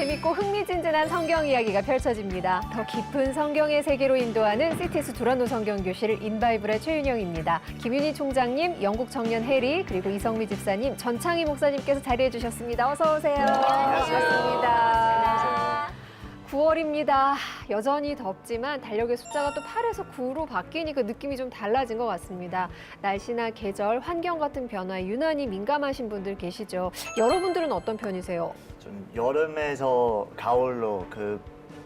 재밌고 흥미진진한 성경 이야기가 펼쳐집니다. 더 깊은 성경의 세계로 인도하는 시티스 두란노 성경교실 인바이블의 최윤영입니다. 김윤희 총장님, 영국 청년 해리, 그리고 이성미 집사님, 전창희 목사님께서 자리해 주셨습니다. 어서 오세요. 반갑습니다. 9월입니다. 여전히 덥지만 달력의 숫자가 또 8에서 9로 바뀌니까 느낌이 좀 달라진 것 같습니다. 날씨나 계절, 환경 같은 변화에 유난히 민감하신 분들 계시죠. 여러분들은 어떤 편이세요? 좀 여름에서 가을로 그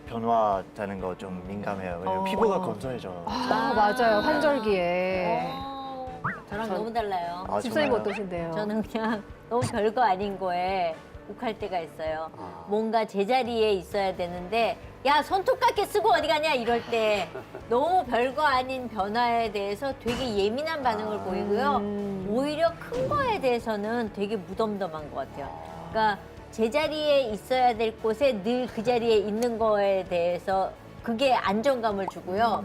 변화되는 거 좀 민감해요. 왜냐면 피부가 건조해져요. 맞아요. 환절기에. 저랑 너무 달라요. 집사님 정말요? 어떠신데요? 저는 그냥 너무 별거 아닌 거에 욱할 때가 있어요. 뭔가 제자리에 있어야 되는데 야, 손톱 깎게 쓰고 어디 가냐 이럴 때 너무 별거 아닌 변화에 대해서 되게 예민한 반응을 보이고요. 오히려 큰 거에 대해서는 되게 무덤덤한 것 같아요. 그러니까 제자리에 있어야 될 곳에 늘 그 자리에 있는 거에 대해서 그게 안정감을 주고요.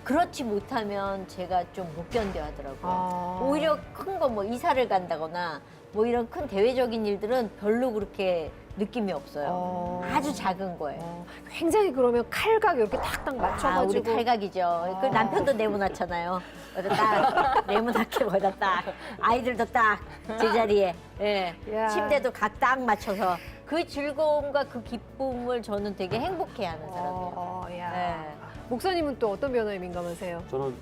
그렇지 못하면 제가 좀 못 견뎌 하더라고요. 오히려 큰 거 뭐 이사를 간다거나 뭐 이런 큰 대외적인 일들은 별로 그렇게 느낌이 없어요. 아주 작은 거예요. 굉장히 그러면 칼각 이렇게 탁탁 우리 맞춰가지고. 칼각이죠. 그 남편도 네모나잖아요. 거기다 딱 네모나게 거기다 딱 아이들도 딱 제자리에 예. 야. 침대도 각 딱 맞춰서 그 즐거움과 그 기쁨을 저는 되게 행복해하는 사람이에요. 네. 목사님은 또 어떤 변화에 민감하세요? 저는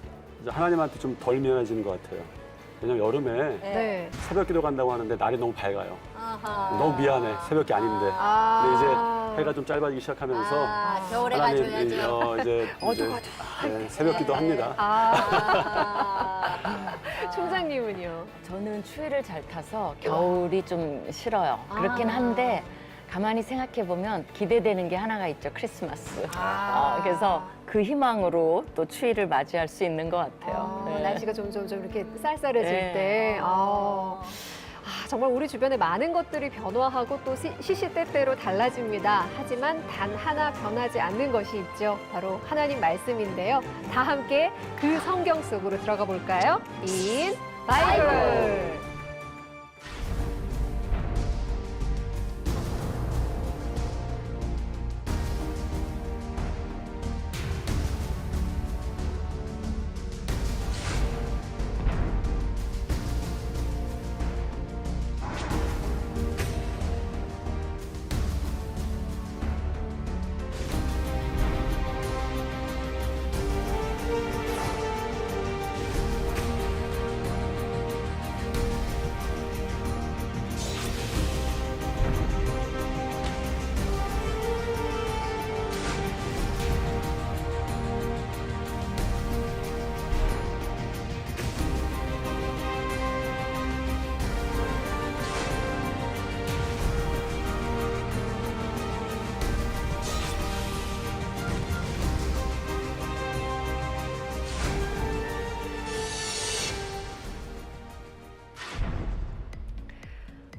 이제 하나님한테 좀 덜 미안해지는 것 같아요. 왜냐면 여름에 네. 새벽 기도 간다고 하는데 날이 너무 밝아요. 아하. 너무 미안해. 새벽이 아닌데. 근데 이제 해가 좀 짧아지기 시작하면서 겨울에 하나님 가줘야지. 이제 새벽 기도 합니다. 총장님은요? 저는 추위를 잘 타서 겨울이 좀 싫어요. 그렇긴 한데 가만히 생각해 보면 기대되는 게 하나가 있죠. 크리스마스. 그래서 그 희망으로 또 추위를 맞이할 수 있는 것 같아요. 네. 날씨가 점점 이렇게 쌀쌀해질 네. 때. 정말 우리 주변에 많은 것들이 변화하고 또 시시때때로 달라집니다. 하지만 단 하나 변하지 않는 것이 있죠. 바로 하나님 말씀인데요. 다 함께 그 성경 속으로 들어가 볼까요? 인 바이블.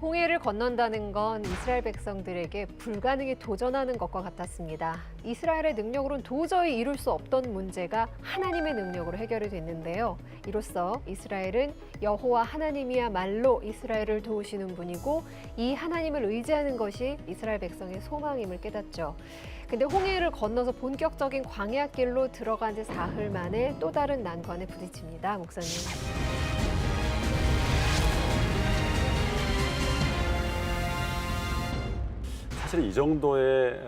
홍해를 건넌다는 건 이스라엘 백성들에게 불가능에 도전하는 것과 같았습니다. 이스라엘의 능력으로는 도저히 이룰 수 없던 문제가 하나님의 능력으로 해결이 됐는데요. 이로써 이스라엘은 여호와 하나님이야말로 이스라엘을 도우시는 분이고 이 하나님을 의지하는 것이 이스라엘 백성의 소망임을 깨닫죠. 근데 홍해를 건너서 본격적인 광야길로 들어간 지 사흘 만에 또 다른 난관에 부딪힙니다. 목사님. 사실 이 정도의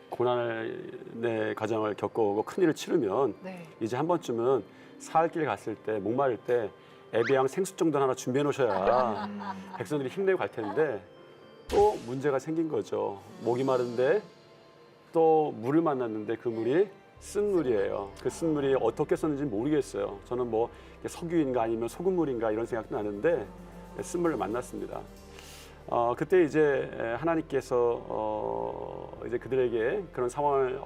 고난의 과정을 겪어오고 큰일을 치르면 이제 한 번쯤은 사흘길 갔을 때 목마를 때 에비앙 생수 정도는 하나 준비해 놓으셔야 백성들이 힘내고 갈 텐데 또 문제가 생긴 거죠. 목이 마른데 또 물을 만났는데 그 물이 쓴 물이에요. 그 쓴 물이 어떻게 썼는지 모르겠어요. 저는 뭐 석유인가 아니면 소금물인가 이런 생각도 나는데 쓴 물을 만났습니다. 그때 이제 하나님께서 이제 그들에게 그런 상황을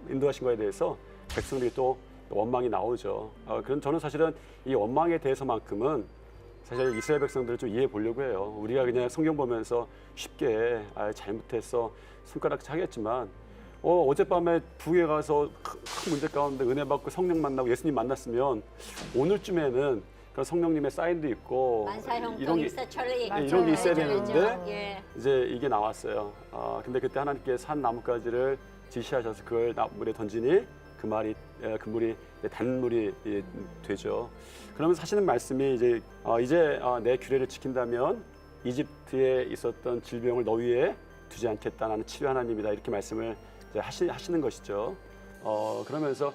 인도하신 거에 대해서 백성들이 또 원망이 나오죠. 그럼 저는 사실은 이 원망에 대해서만큼은 사실 이스라엘 백성들을 좀 이해해 보려고 해요. 우리가 그냥 성경 보면서 쉽게 잘못했어 손가락 차겠지만 어젯밤에 북에 가서 큰 문제 가운데 은혜 받고 성령 만나고 예수님 만났으면 오늘쯤에는 그런 성령님의 사인도 있고 만사형통 이런 게 일사천리 이런 게 있어야 되는데 예. 이제 이게 나왔어요. 근데 그때 하나님께 산 나뭇가지를 지시하셔서 그걸 물에 던지니 그 물이 단물이 되죠. 그러면서 하시는 말씀이 이제 내 규례를 지킨다면 이집트에 있었던 질병을 너 위에 두지 않겠다. 나는 치료 하나님이다. 이렇게 말씀을 이제 하시는 것이죠. 그러면서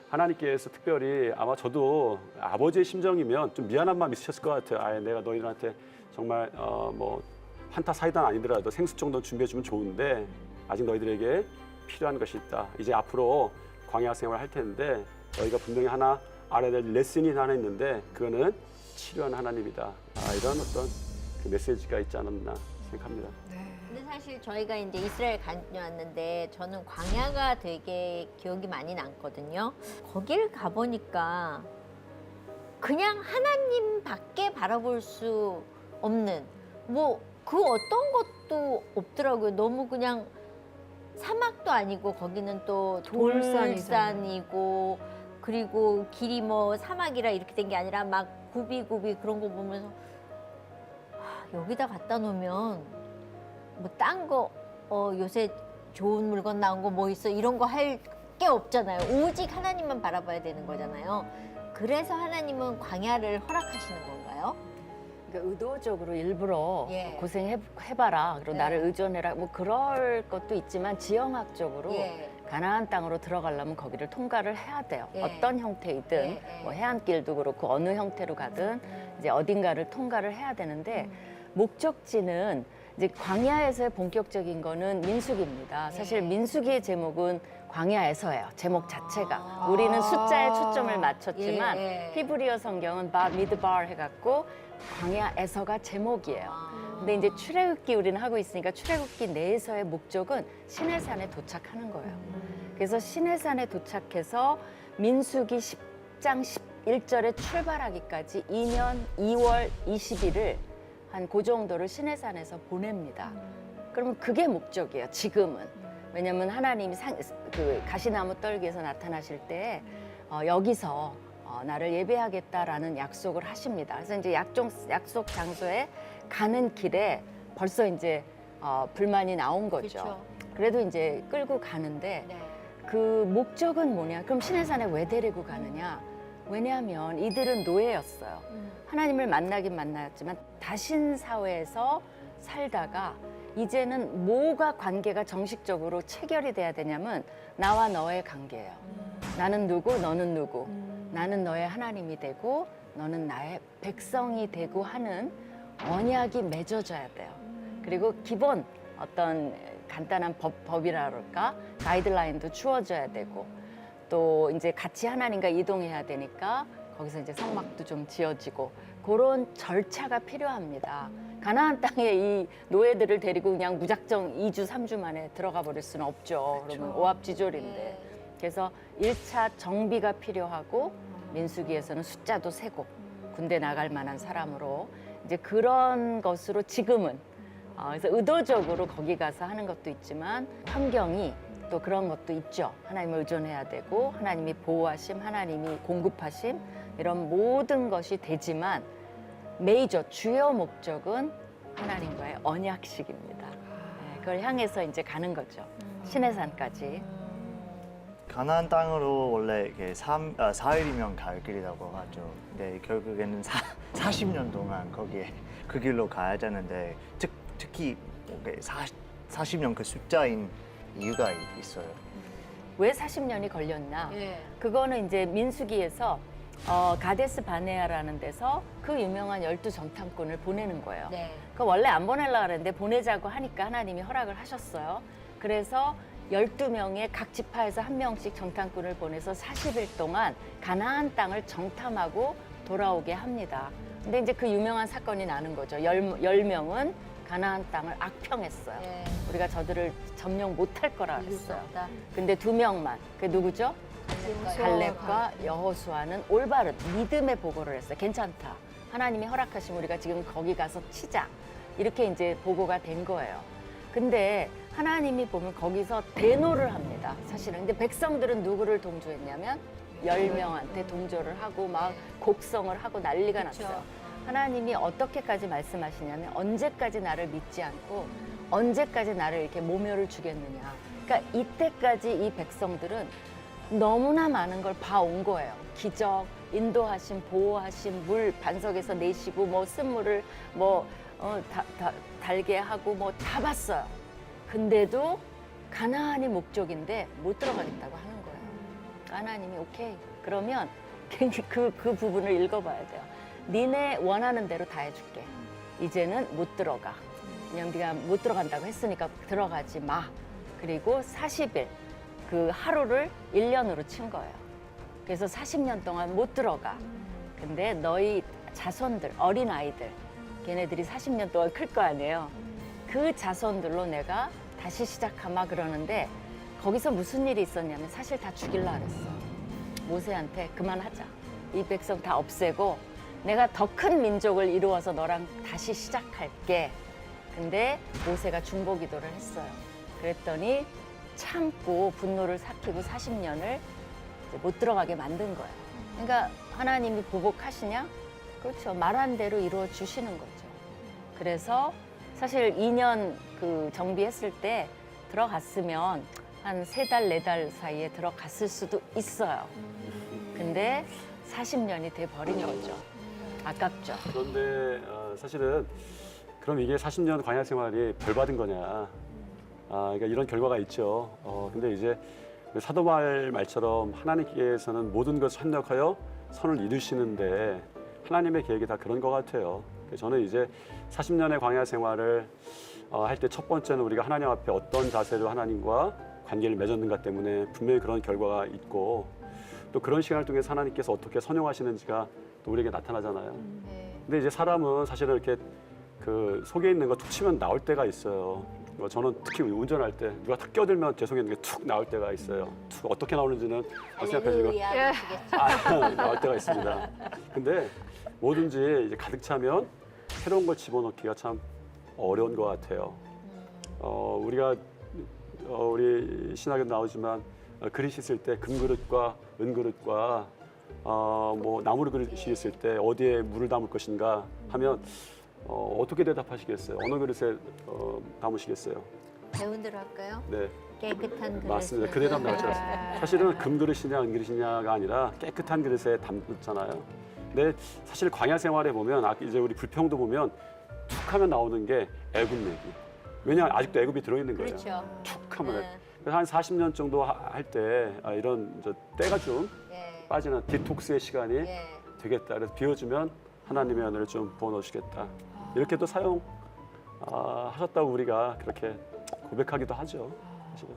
하나님께서 특별히 아마 저도 아버지의 심정이면 좀 미안한 마음이 있으셨을 것 같아요. 아예 내가 너희들한테 정말 뭐 환타 사이다는 아니더라도 생수 정도는 준비해주면 좋은데 아직 너희들에게 필요한 것이 있다. 이제 앞으로 광야 생활을 할 텐데 너희가 분명히 하나 알아야 될 레슨이 하나 있는데 그거는 치료하는 하나님이다. 이런 어떤 그 메시지가 있지 않았나 생각합니다. 근데 사실 저희가 이제 이스라엘 다녀왔는데 저는 광야가 되게 기억이 많이 남거든요. 거기를 가보니까 그냥 하나님밖에 바라볼 수 없는 뭐 그 어떤 것도 없더라고요. 너무 그냥 사막도 아니고 거기는 또 돌산이고 그리고 길이 뭐 사막이라 이렇게 된 게 아니라 막 굽이굽이 그런 거 보면서 여기다 갖다 놓으면 뭐 딴 거 요새 좋은 물건 나온 거 뭐 있어 이런 거 할 게 없잖아요. 오직 하나님만 바라봐야 되는 거잖아요. 그래서 하나님은 광야를 허락하시는 건가요? 그러니까 의도적으로 일부러 예. 고생해봐라. 그리고 네. 나를 의존해라. 뭐 그럴 것도 있지만 지형학적으로 예. 가나안 땅으로 들어가려면 거기를 통과를 해야 돼요. 예. 어떤 형태이든 예, 예. 뭐 해안길도 그렇고 어느 형태로 가든 이제 어딘가를 통과를 해야 되는데 목적지는 이제 광야에서의 본격적인 거는 민수기입니다. 사실 예. 민수기의 제목은 광야에서예요. 제목 자체가. 우리는 숫자에 초점을 맞췄지만 예, 예. 히브리어 성경은 미드바르 해갖고 광야에서가 제목이에요. 근데 이제 출애굽기 우리는 하고 있으니까 출애굽기 내에서의 목적은 시내산에 도착하는 거예요. 그래서 시내산에 도착해서 민수기 10장 11절에 출발하기까지 2년 2월 20일을 한 그 정도를 시내산에서 보냅니다. 그러면 그게 목적이에요. 지금은. 왜냐하면 하나님이 그 가시나무 떨기에서 나타나실 때 여기서 나를 예배하겠다라는 약속을 하십니다. 그래서 이제 약속 장소에 가는 길에 벌써 이제 불만이 나온 거죠. 그쵸. 그래도 이제 끌고 가는데 네. 그 목적은 뭐냐? 그럼 시내산에 왜 데리고 가느냐? 왜냐하면 이들은 노예였어요. 하나님을 만나긴 만났지만 다신 사회에서 살다가 이제는 뭐가 관계가 정식적으로 체결이 돼야 되냐면 나와 너의 관계예요. 나는 누구, 너는 누구. 나는 너의 하나님이 되고 너는 나의 백성이 되고 하는 언약이 맺어져야 돼요. 그리고 기본 어떤 간단한 법이라 그럴까? 가이드라인도 주어져야 되고 또 이제 같이 하나님과 이동해야 되니까 거기서 이제 성막도 좀 지어지고 그런 절차가 필요합니다. 가나안 땅에 이 노예들을 데리고 그냥 무작정 2주, 3주 만에 들어가 버릴 수는 없죠. 그러면 오합지졸인데. 그래서 1차 정비가 필요하고 민수기에서는 숫자도 세고 군대 나갈 만한 사람으로 이제 그런 것으로 지금은 그래서 의도적으로 거기 가서 하는 것도 있지만 환경이 또 그런 것도 있죠. 하나님을 의존해야 되고 하나님이 보호하심, 하나님이 공급하심 이런 모든 것이 되지만 메이저 주요 목적은 하나님과의 언약식입니다. 네, 그걸 향해서 이제 가는 거죠. 시내산까지. 가나안 땅으로 원래 이게 4일이면 갈 길이라고 하죠. 근데 결국에는 40년 동안 거기에 그 길로 가야 되는데 특히 40년 그 숫자인 이유가 있어요. 왜 40년이 걸렸나? 예. 그거는 이제 민수기에서 가데스 바네아라는 데서 그 유명한 12정탐꾼을 보내는 거예요. 네. 그 원래 안 보내려고 그랬는데 보내자고 하니까 하나님이 허락을 하셨어요. 그래서 12명의 각 지파에서 한 명씩 정탐꾼을 보내서 40일 동안 가나안 땅을 정탐하고 돌아오게 합니다. 근데 이제 그 유명한 사건이 나는 거죠. 10명은 가나안 땅을 악평했어요. 예. 우리가 저들을 점령 못할 거라 이길 수 그랬어요. 없다. 근데 2명만, 그게 누구죠? 갈렙과 여호수아는 올바른 믿음의 보고를 했어요. 괜찮다. 하나님이 허락하시면 우리가 지금 거기 가서 치자. 이렇게 이제 보고가 된 거예요. 근데 하나님이 보면 거기서 대노를 합니다. 사실은. 근데 백성들은 누구를 동조했냐면 10명한테 동조를 하고 막 곡성을 하고 난리가 그쵸. 났어요. 하나님이 어떻게까지 말씀하시냐면 언제까지 나를 믿지 않고 언제까지 나를 이렇게 모멸을 주겠느냐. 그러니까 이때까지 이 백성들은 너무나 많은 걸 봐온 거예요. 기적, 인도하심, 보호하심, 물 반석에서 내시고 뭐 쓴물을 뭐 달게 하고 뭐 다 봤어요. 근데도 가나안이 목적인데 못 들어가겠다고 하는 거예요. 하나님이 오케이. 그러면 그 부분을 읽어봐야 돼요. 니네 원하는 대로 다 해줄게. 이제는 못 들어가. 그냥 네가 못 들어간다고 했으니까 들어가지 마. 그리고 40일, 그 하루를 1년으로 친 거예요. 그래서 40년 동안 못 들어가. 근데 너희 자손들, 어린아이들, 걔네들이 40년 동안 클 거 아니에요. 그 자손들로 내가 다시 시작하마 그러는데 거기서 무슨 일이 있었냐면 사실 다 죽일라 그랬어. 모세한테 그만하자. 이 백성 다 없애고 내가 더 큰 민족을 이루어서 너랑 다시 시작할게. 근데 모세가 중보기도를 했어요. 그랬더니 참고 분노를 삭히고 40년을 못 들어가게 만든 거예요. 그러니까 하나님이 보복하시냐? 그렇죠. 말한 대로 이루어 주시는 거죠. 그래서 사실 2년 그 정비했을 때 들어갔으면 한 3달, 4달 사이에 들어갔을 수도 있어요. 근데 40년이 돼 버린 거죠. 아깝죠. 그런데 사실은 그럼 이게 40년 광야 생활이 벌 받은 거냐? 그러니까 이런 결과가 있죠. 근데 이제 사도바울 말처럼 하나님께서는 모든 것을 협력하여 선을 이루시는데 하나님의 계획이 다 그런 것 같아요. 저는 이제 40년의 광야 생활을 할 때 첫 번째는 우리가 하나님 앞에 어떤 자세로 하나님과 관계를 맺었는가 때문에 분명히 그런 결과가 있고 또 그런 시간을 통해서 하나님께서 어떻게 선용하시는지가 또 우리에게 나타나잖아요. 근데 이제 사람은 사실은 이렇게 그 속에 있는 거 툭 치면 나올 때가 있어요. 저는 특히 운전할 때 누가 탁 껴들면 제 속에 있는 게 툭 나올 때가 있어요. 툭 어떻게 나오는지는 생각해지고 할렐루야 하시겠죠. 나올 때가 있습니다. 근데 뭐든지 이제 가득 차면 새로운 걸 집어넣기가 참 어려운 것 같아요. 우리가 우리 신학에도 나오지만 그릇이 있을 때 금그릇과 은그릇과 뭐 나무 그릇이 있을 때 어디에 물을 담을 것인가 하면 어떻게 대답하시겠어요? 어느 그릇에 담으시겠어요? 배운 대로 할까요? 네, 깨끗한 그릇. 맞습니다. 그 대답 나올 줄 알았어요. 사실은 금그릇이냐 은그릇이냐가 아니라 깨끗한 그릇에 담잖아요. 근데 사실 광야 생활에 보면 이제 우리 불평도 보면 툭 하면 나오는 게 애굽내기. 왜냐하면 아직도 애굽이 들어있는 거예요. 그렇죠. 툭 하면. 네. 그래서 한 40년 정도 할 때 이런 때가 좀 예. 빠지는 디톡스의 시간이 예. 되겠다. 그래서 비워주면 하나님의 은혜를 좀 부어넣으시겠다. 이렇게 또 사용하셨다고 우리가 그렇게 고백하기도 하죠. 사실은.